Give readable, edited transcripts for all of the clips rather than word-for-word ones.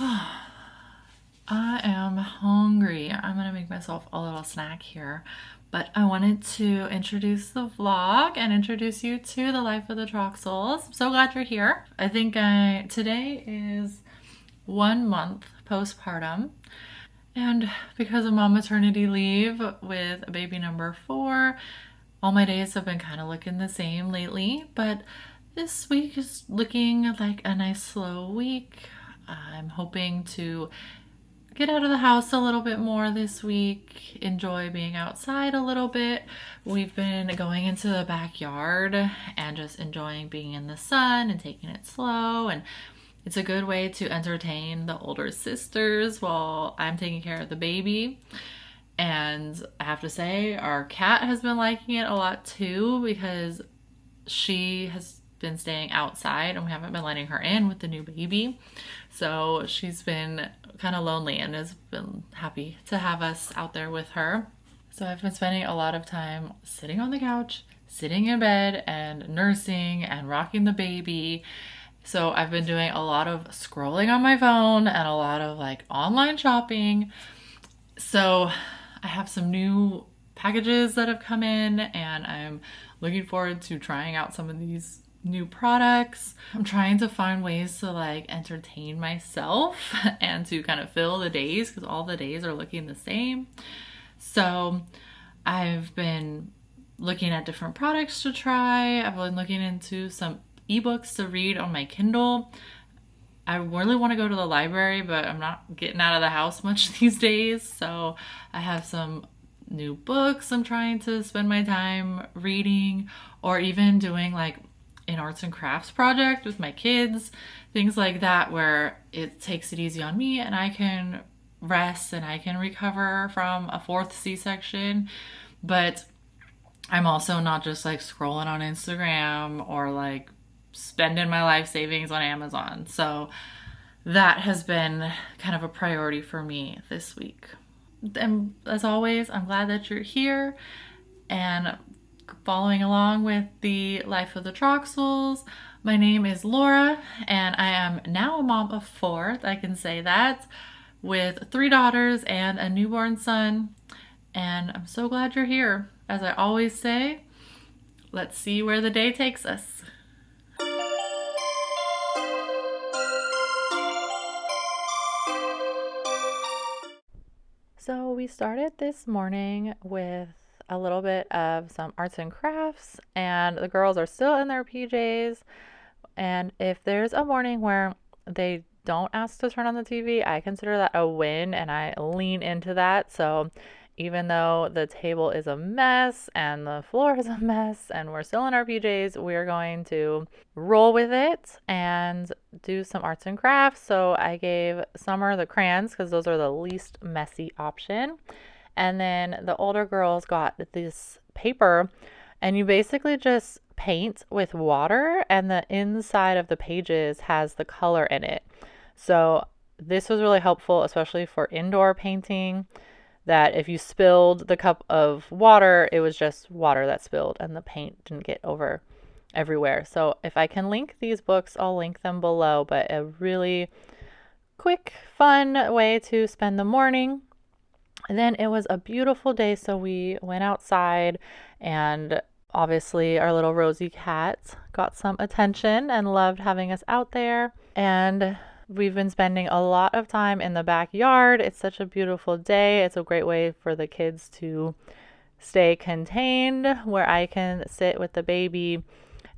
I am hungry. I'm gonna make myself a little snack here, but I wanted to introduce the vlog and introduce you to the life of the Troxels. I'm so glad you're here. I think today is 1 month postpartum, and because I'm on maternity leave with baby number 4, all my days have been kind of looking the same lately, but this week is looking like a nice slow week. I'm hoping to get out of the house a little bit more this week, enjoy being outside a little bit. We've been going into the backyard and just enjoying being in the sun and taking it slow, and it's a good way to entertain the older sisters while I'm taking care of the baby. And I have to say, our cat has been liking it a lot too, because she has been staying outside and we haven't been letting her in with the new baby. So she's been kind of lonely and has been happy to have us out there with her. So I've been spending a lot of time sitting on the couch, sitting in bed and nursing and rocking the baby. So I've been doing a lot of scrolling on my phone and a lot of like online shopping. So I have some new packages that have come in and I'm looking forward to trying out some of these new products. I'm trying to find ways to like entertain myself and to kind of fill the days, because all the days are looking the same. So I've been looking at different products to try. I've been looking into some ebooks to read on my Kindle. I really want to go to the library, but I'm not getting out of the house much these days. So I have some new books I'm trying to spend my time reading, or even doing like an arts and crafts project with my kids, things like that, where it takes it easy on me and I can rest and I can recover from a 4th C-section. But I'm also not just like scrolling on Instagram or like spending my life savings on Amazon. So that has been kind of a priority for me this week. And as always, I'm glad that you're here and following along with the life of the Troxels. My name is Laura and I am now a mom of 4, I can say that, with 3 daughters and a newborn son. And I'm so glad you're here. As I always say, let's see where the day takes us. So we started this morning with a little bit of some arts and crafts, and the girls are still in their PJs. And if there's a morning where they don't ask to turn on the TV, I consider that a win and I lean into that. So even though the table is a mess and the floor is a mess and we're still in our PJs, we're going to roll with it and do some arts and crafts. So I gave Summer the crayons because those are the least messy option. And then the older girls got this paper, and you basically just paint with water and the inside of the pages has the color in it. So this was really helpful, especially for indoor painting, that if you spilled the cup of water, it was just water that spilled and the paint didn't get over everywhere. So if I can link these books, I'll link them below, but a really quick, fun way to spend the morning. And then it was a beautiful day, so we went outside, and obviously our little Rosie cat got some attention and loved having us out there. And we've been spending a lot of time in the backyard. It's such a beautiful day. It's a great way for the kids to stay contained, where I can sit with the baby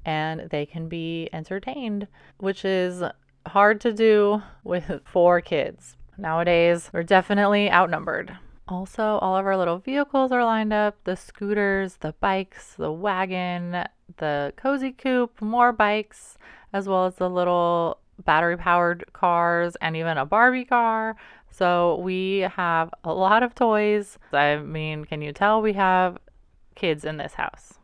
and they can be entertained, which is hard to do with 4 kids. Nowadays, we're definitely outnumbered. Also, all of our little vehicles are lined up, the scooters, the bikes, the wagon, the cozy coupe, more bikes, as well as the little battery-powered cars and even a Barbie car. So we have a lot of toys. I mean, can you tell we have kids in this house?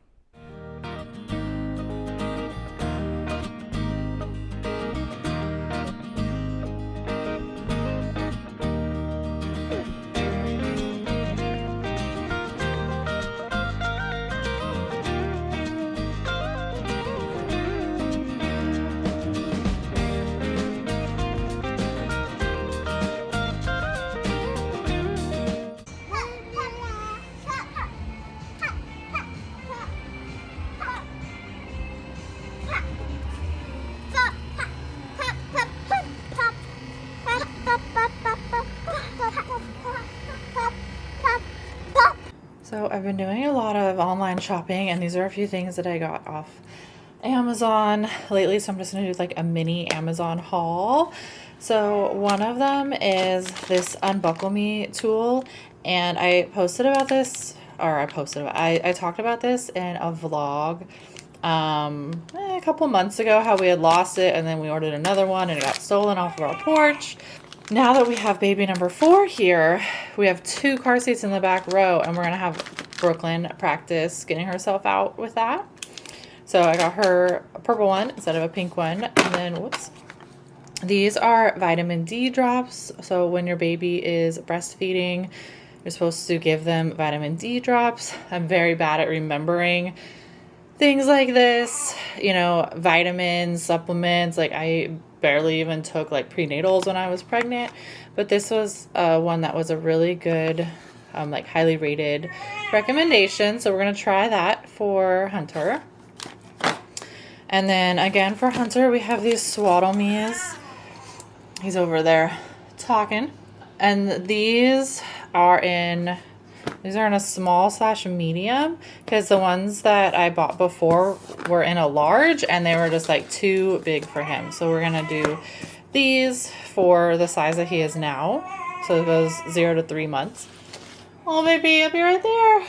I've been doing a lot of online shopping, and these are a few things that I got off Amazon lately, so I'm just going to do like a mini Amazon haul. So one of them is this Unbuckle Me tool, and I posted about this, or I talked about this in a vlog a couple months ago, how we had lost it and then we ordered another one and it got stolen off of our porch. Now that we have baby number 4 here, we have 2 car seats in the back row, and we're going to have Brooklyn practice getting herself out with that. So I got her a purple one instead of a pink one. And then, whoops, these are vitamin D drops. So when your baby is breastfeeding, you're supposed to give them vitamin D drops. I'm very bad at remembering things like this, you know, vitamins, supplements. Like I barely even took like prenatals when I was pregnant, but this was one that was a really good, like highly rated recommendation. So we're going to try that for Hunter. And then again for Hunter, we have these Swaddle Me's. He's over there talking. And these are in a small/medium, because the ones that I bought before were in a large and they were just like too big for him. So we're going to do these for the size that he is now. So it goes 0 to 3 months. Oh, baby, I'll be right there.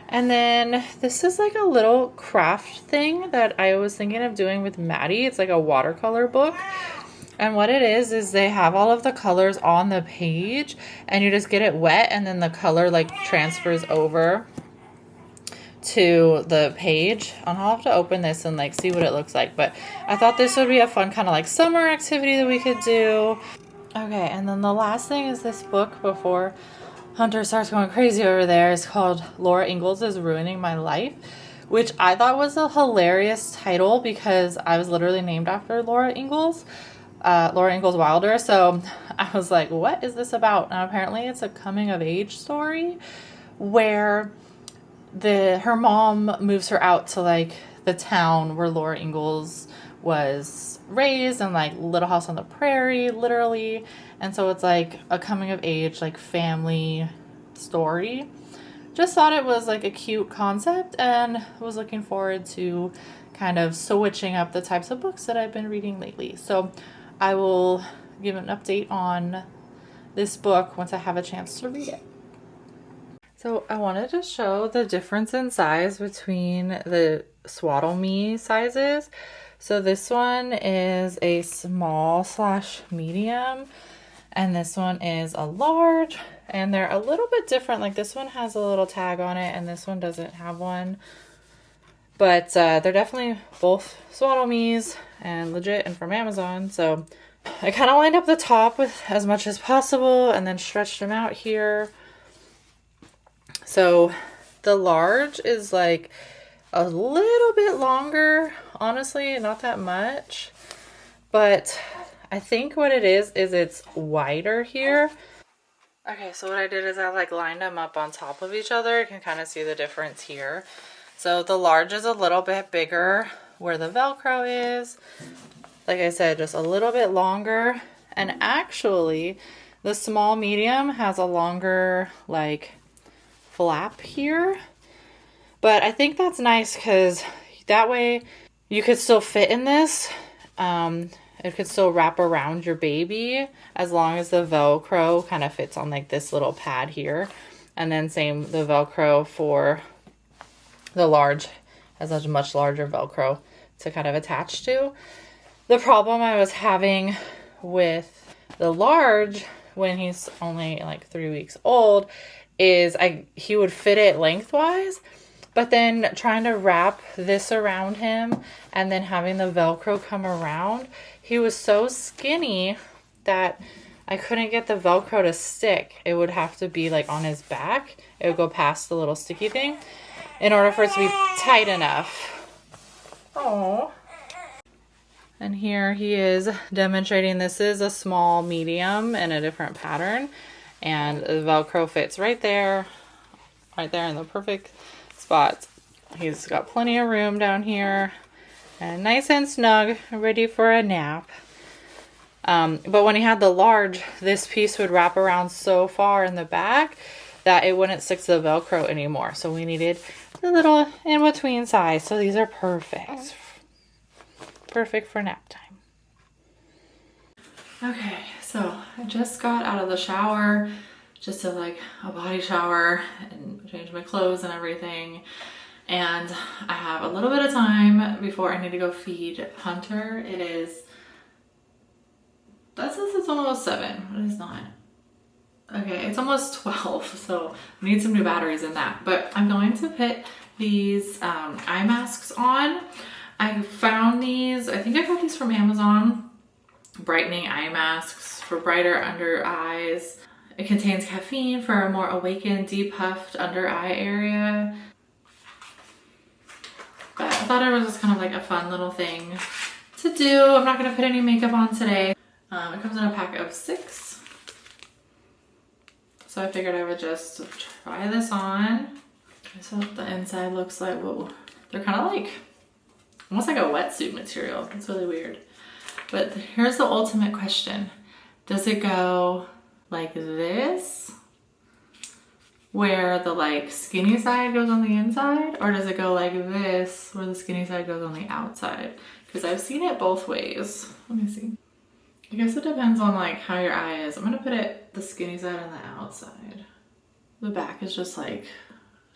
And then this is like a little craft thing that I was thinking of doing with Maddie. It's like a watercolor book. And what it is they have all of the colors on the page, and you just get it wet, and then the color like transfers over to the page. I'll have to open this and like see what it looks like, but I thought this would be a fun kind of like summer activity that we could do. Okay, and then the last thing is this book before Hunter starts going crazy over there. It's called Laura Ingalls is Ruining My Life, which I thought was a hilarious title because I was literally named after Laura Ingalls Wilder. So I was like, what is this about? And apparently it's a coming of age story where her mom moves her out to like the town where Laura Ingalls was raised, and like Little House on the Prairie, literally. And so it's like a coming of age, like family story. Just thought it was like a cute concept, and was looking forward to kind of switching up the types of books that I've been reading lately. So I will give an update on this book once I have a chance to read it. So I wanted to show the difference in size between the Swaddle Me sizes. So this one is a small/medium, and this one is a large, and they're a little bit different. Like this one has a little tag on it and this one doesn't have one, but they're definitely both Swaddle Me's and legit and from Amazon. So I kind of lined up the top with as much as possible and then stretched them out here. So the large is like a little bit longer, honestly, not that much, but I think what it is it's wider here. Okay, so what I did is I like lined them up on top of each other. You can kind of see the difference here. So the large is a little bit bigger where the Velcro is. Like I said, just a little bit longer. And actually, the small medium has a longer like flap here. But I think that's nice because that way you could still fit in this. It could still wrap around your baby as long as the Velcro kind of fits on like this little pad here. And then same, the Velcro for the large has a much larger Velcro to kind of attach to. The problem I was having with the large when he's only like 3 weeks old is he would fit it lengthwise, but then trying to wrap this around him and then having the Velcro come around, he was so skinny that I couldn't get the Velcro to stick. It would have to be like on his back. It would go past the little sticky thing in order for it to be tight enough. Oh. And here he is demonstrating. This is a small medium in a different pattern, and the Velcro fits right there in the perfect spot. He's got plenty of room down here and nice and snug, ready for a nap. But when he had the large, this piece would wrap around so far in the back that it wouldn't stick to the Velcro anymore. So we needed the little in-between size. So these are perfect. Perfect for nap time. Okay, so I just got out of the shower, just did like a body shower and changed my clothes and everything. And I have a little bit of time before I need to go feed Hunter. It is, that says it's almost 7, but it's not. Okay, it's almost 12, so I need some new batteries in that. But I'm going to put these eye masks on. I found these, I think I got these from Amazon. Brightening eye masks for brighter under eyes. It contains caffeine for a more awakened, depuffed under eye area. But I thought it was just kind of like a fun little thing to do. I'm not going to put any makeup on today. It comes in a pack of 6. So I figured I would just try this on. This is what the inside looks like. Whoa. They're kind of like, almost like a wetsuit material. It's really weird. But here's the ultimate question. Does it go like this, where the like skinny side goes on the inside? Or does it go like this, where the skinny side goes on the outside? Because I've seen it both ways. Let me see. I guess it depends on like how your eye is. I'm gonna put it the skinny side on the outside. The back is just like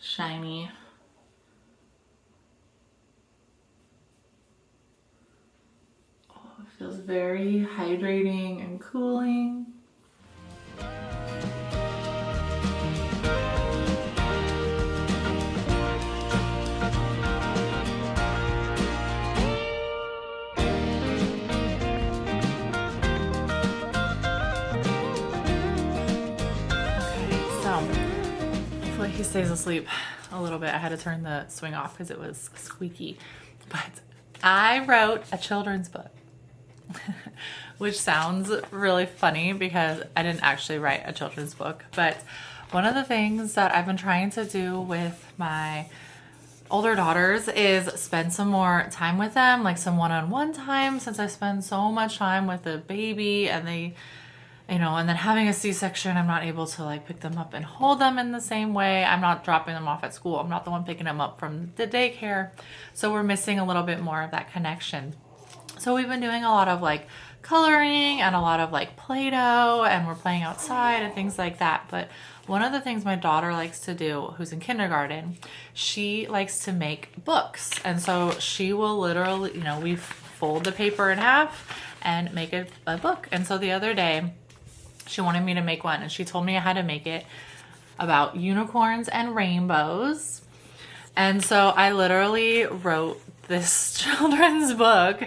shiny. Feels very hydrating and cooling. Hopefully he stays asleep a little bit. I had to turn the swing off because it was squeaky. But I wrote a children's book. Which sounds really funny because I didn't actually write a children's book. But one of the things that I've been trying to do with my older daughters is spend some more time with them, like some one-on-one time, since I spend so much time with the baby and they, you know, and then having a C-section, I'm not able to like pick them up and hold them in the same way. I'm not dropping them off at school. I'm not the one picking them up from the daycare. So we're missing a little bit more of that connection. So we've been doing a lot of like coloring and a lot of like Play-Doh, and we're playing outside and things like that. But one of the things my daughter likes to do, who's in kindergarten, she likes to make books. And so she will literally, you know, we fold the paper in half and make a book. And so the other day she wanted me to make one, and she told me I had to make it about unicorns and rainbows. And so I literally wrote this children's book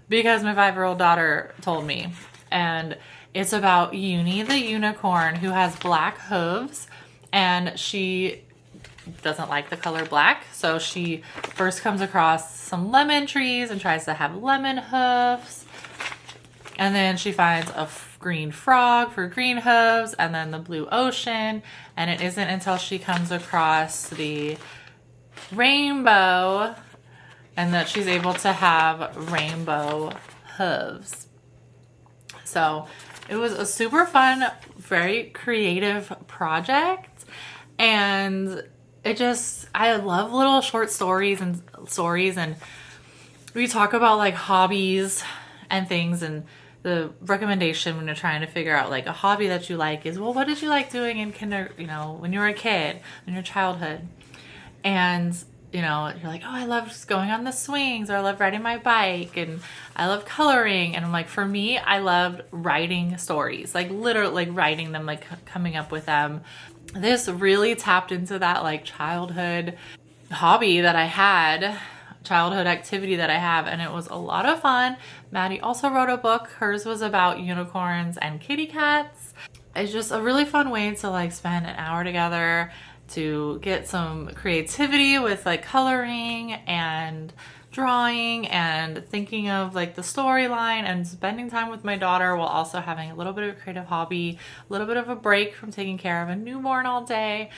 because my 5-year-old daughter told me. And it's about Uni the unicorn, who has black hooves, and she doesn't like the color black. So she first comes across some lemon trees and tries to have lemon hooves. And then she finds a green frog for green hooves, and then the blue ocean. And it isn't until she comes across the rainbow and that she's able to have rainbow hooves. So it was a super fun, very creative project. And it just, I love little short stories, and we talk about like hobbies and things. And the recommendation when you're trying to figure out like a hobby that you like is, well, what did you like doing in when you were a kid, in your childhood? And you know, you're like, oh, I love just going on the swings, or I love riding my bike, and I love coloring. And I'm like, for me, I loved writing stories, like literally like writing them, like coming up with them. This really tapped into that like childhood hobby that I had, childhood activity that I have, and it was a lot of fun. Maddie also wrote a book. Hers was about unicorns and kitty cats. It's just a really fun way to like spend an hour together, to get some creativity with like coloring and drawing and thinking of like the storyline, and spending time with my daughter while also having a little bit of a creative hobby, a little bit of a break from taking care of a newborn all day.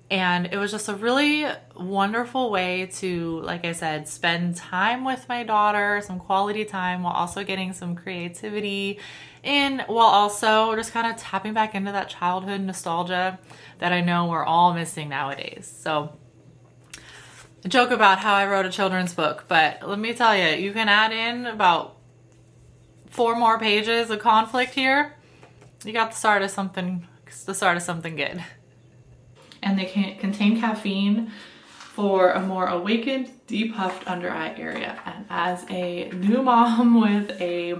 And it was just a really wonderful way to, like I said, spend time with my daughter, some quality time, while also getting some creativity in, while also just kind of tapping back into that childhood nostalgia that I know we're all missing nowadays. So I joke about how I wrote a children's book, but let me tell you, you can add in about 4 more pages of conflict here. You got the start of something good. And they contain caffeine for a more awakened, depuffed under eye area. And as a new mom with a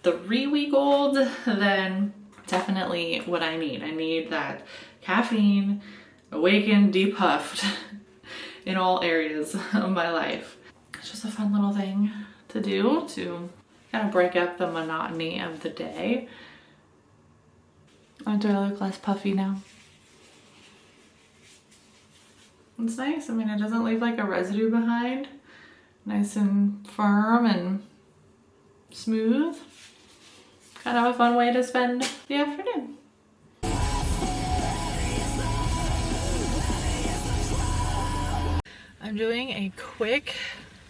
3-week-old, then definitely what I need. I need that caffeine, awakened, depuffed in all areas of my life. It's just a fun little thing to do to kind of break up the monotony of the day. Do I look less puffy now? It's nice. I mean, it doesn't leave like a residue behind. Nice and firm and smooth. Kind of a fun way to spend the afternoon. I'm doing a quick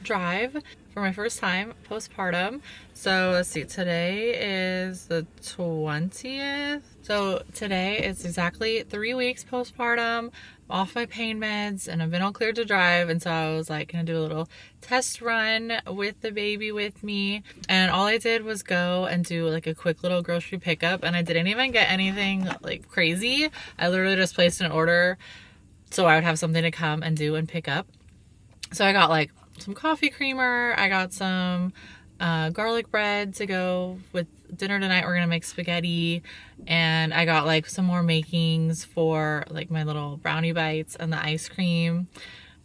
drive for my first time postpartum. So let's see, today is the 20th. So today is exactly 3 weeks postpartum. I'm off my pain meds and I've been all cleared to drive. And so I was like gonna do a little test run with the baby with me. And all I did was go and do like a quick little grocery pickup. And I didn't even get anything like crazy. I literally just placed an order so I would have something to come and do and pick up. So I got like some coffee creamer. I got some garlic bread to go with dinner tonight. We're gonna make spaghetti, and I got like some more makings for like my little brownie bites and the ice cream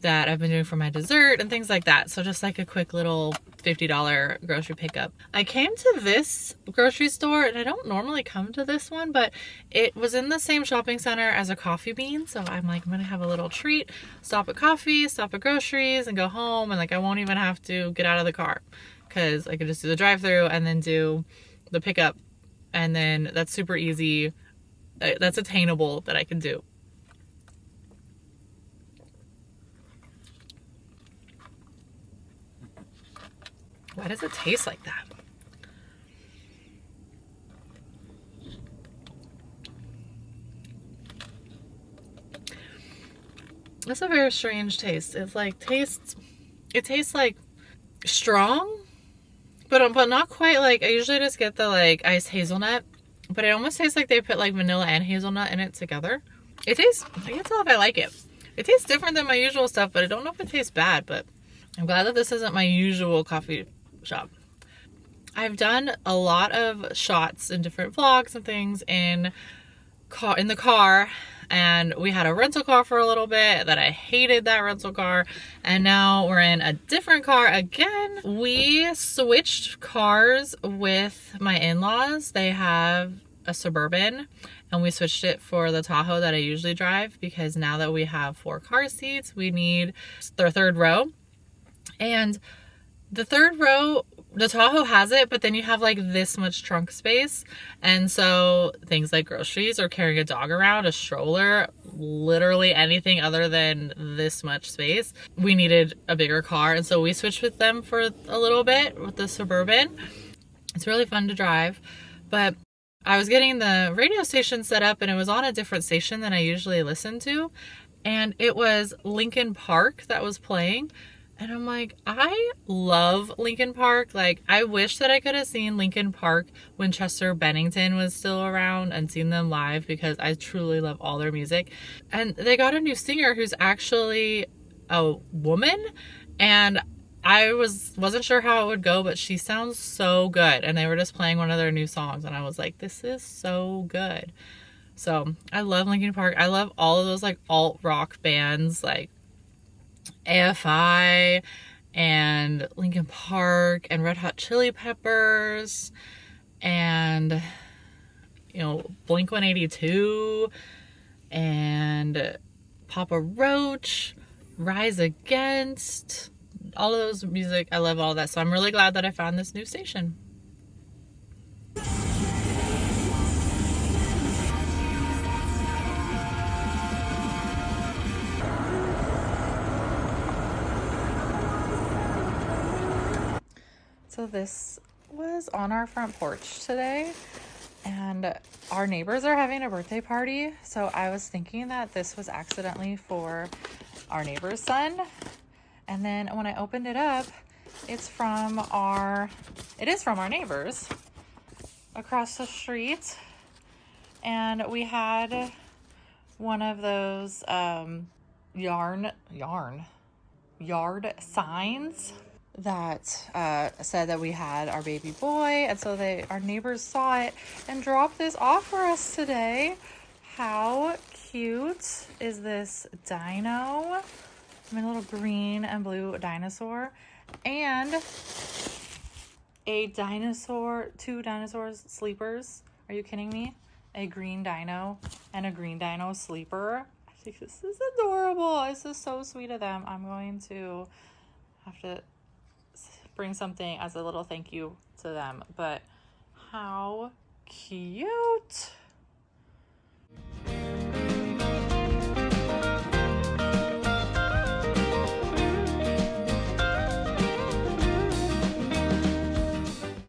that I've been doing for my dessert and things like that. So just like a quick little $50 grocery pickup. I came to this grocery store, and I don't normally come to this one, but it was in the same shopping center as a Coffee Bean. So I'm like, I'm gonna have a little treat, stop at coffee, stop at groceries, and go home. And like, I won't even have to get out of the car because I could just do the drive-through and then do the pickup. And then that's super easy. That's attainable that I can do. Why does it taste like that? It's a very strange taste. It's like it tastes like strong, but not quite like, I usually just get the like iced hazelnut, but it almost tastes like they put like vanilla and hazelnut in it together. I can't tell if I like it. It tastes different than my usual stuff, but I don't know if it tastes bad, but I'm glad that this isn't my usual coffee shop. I've done a lot of shots in different vlogs and things in the car, and we had a rental car for a little bit that I hated that rental car, and now we're in a different car again. We switched cars with my in-laws. They have a Suburban, and we switched it for the Tahoe that I usually drive, because now that we have 4 car seats, we need the third row. And the third row, the Tahoe has it, but then you have like this much trunk space. And so things like groceries or carrying a dog around, a stroller, literally anything other than this much space, we needed a bigger car. And so we switched with them for a little bit with the Suburban. It's really fun to drive, but I was getting the radio station set up, and it was on a different station than I usually listen to. And it was Linkin Park that was playing. And I'm like, I love Linkin Park. Like, I wish that I could have seen Linkin Park when Chester Bennington was still around and seen them live, because I truly love all their music. And they got a new singer who's actually a woman, and I wasn't sure how it would go, but she sounds so good. And they were just playing one of their new songs, and I was like, this is so good. So I love Linkin Park. I love all of those like alt rock bands, like AFI and Linkin Park and Red Hot Chili Peppers and, you know, Blink-182 and Papa Roach, Rise Against, all of those music. I love all that. So I'm really glad that I found this new station. So this was on our front porch today, and our neighbors are having a birthday party. So I was thinking that this was accidentally for our neighbor's son. And then when I opened it up, it is from our neighbors across the street. And we had one of those yard signs that said that we had our baby boy, and so our neighbors saw it and dropped this off for us today. How cute is this dino? I mean, a little green and blue dinosaur, and two dinosaurs sleepers. Are you kidding me? A green dino and a green dino sleeper. I think this is adorable. This is so sweet of them. I'm going to have to bring something as a little thank you to them, but how cute.